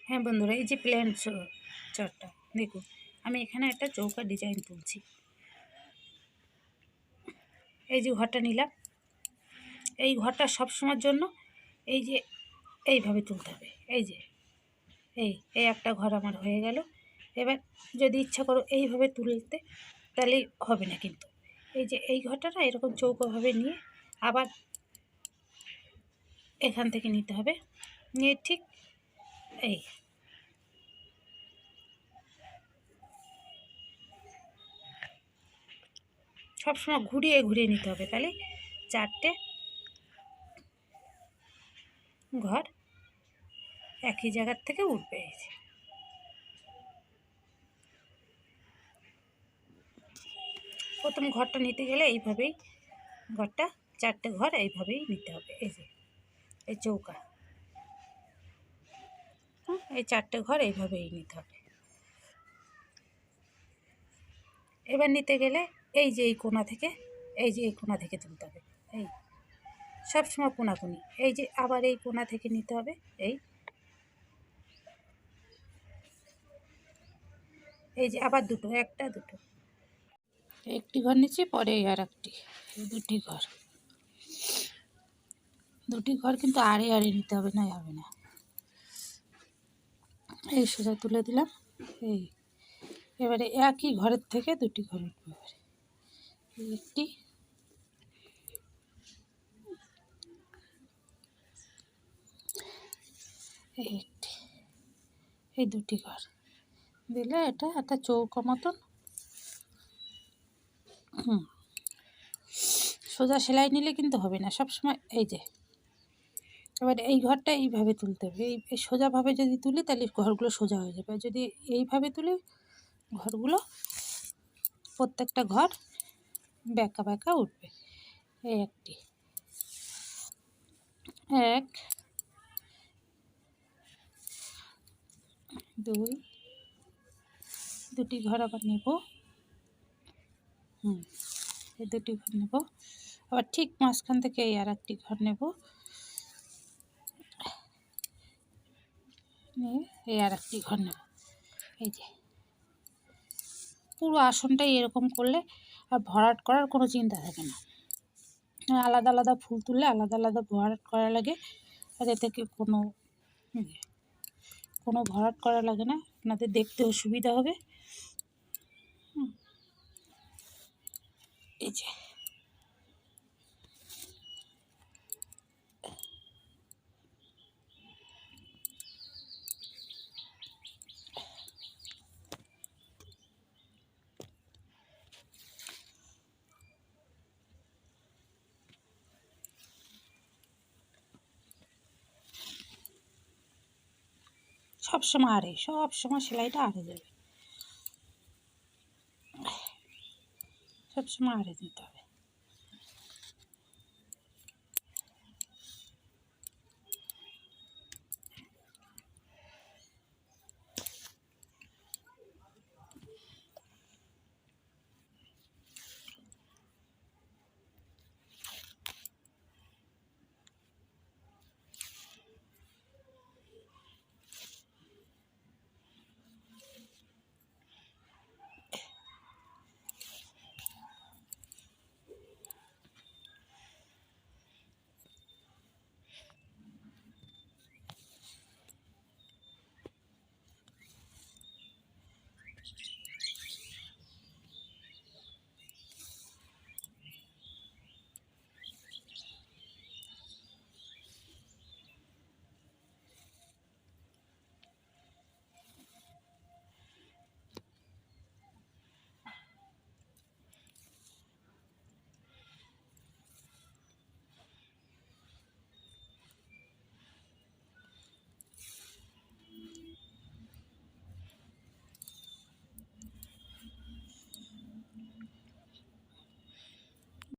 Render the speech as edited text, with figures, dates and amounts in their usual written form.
হ্যাঁ বন্ধুরা, এই যে প্লেন চটটা দেখুন, আমি এখানে একটা চৌকা ডিজাইন তুলছি। এই যে ঘরটা নিলাম, এই ঘরটা সবসময়ের জন্য এই যে এইভাবে তুলতে হবে। এই যে এই একটা ঘর আমার হয়ে গেল। এবার যদি ইচ্ছা করো এইভাবে তুলতে, তাহলে হবে না, কিন্তু এই যে এই ঘরটা না এরকম চৌকোভাবে নিয়ে আবার এখান থেকে নিতে হবে, নিয়ে ঠিক এই সবসময় ঘুরিয়ে ঘুরিয়ে নিতে হবে, তাহলে চারটে ঘর একই জায়গার থেকে উঠবে। এই যে প্রথম ঘরটা নিতে গেলে এইভাবেই ঘরটা চারটে ঘর এইভাবেই নিতে হবে। এই যে এই চৌকা, এই চারটে ঘর এইভাবেই নিতে হবে। এবার নিতে গেলে এই যে এই কোণা থেকে, এই যে এই কোণা থেকে তুলতে হবে। এই সবসময় কোণাকুনি, এই যে আবার এই কোণা থেকে নিতে হবে। এই যে আবার দুটো, একটা দুটো, একটি ঘর নিচ্ছি, পরে আর একটি, দুটি ঘর কিন্তু আড়ে আড়ে নিতে হবে, না হবে না। এই সোজা তুলে দিলাম। এবারে একই ঘরের থেকে দুটি ঘর উঠবে। এবারে একটি, একটি, এই দুটি ঘর দিলে এটা একটা চৌকা মতন। সোজা সেলাই নিলে কিন্তু হবে না সবসময়। এই যে এবার এই ঘরটা এইভাবে তুলতে হবে। এই সোজাভাবে যদি তুলি তাহলে ঘরগুলো সোজা হয়ে যাবে, আর যদি এইভাবে তুলি ঘরগুলো প্রত্যেকটা ঘর বেঁকা বেঁকা উঠবে। এই একটি, এক, দুই, দুটি ঘর আবার নেব। এই দুটি ঘর নেব, আবার ঠিক মাঝখান থেকে এই আর একটি ঘর নেব, নিয়ে এই আর একটি ঘর নেব। এই যে পুরো আসনটাই এরকম করলে আর ভরাট করার কোনো চিন্তা থাকে না। আলাদা আলাদা ফুল তুললে আলাদা আলাদা ভরাট করা লাগে, আর এ থেকে কোনো ভরাট করা লাগে না, আপনাদের দেখতেও সুবিধা হবে। এই যে সবসময় আড়ে, সবসময় সেলাইটা আড়ে যাবে, সবসময় আড়ে দিতে হবে।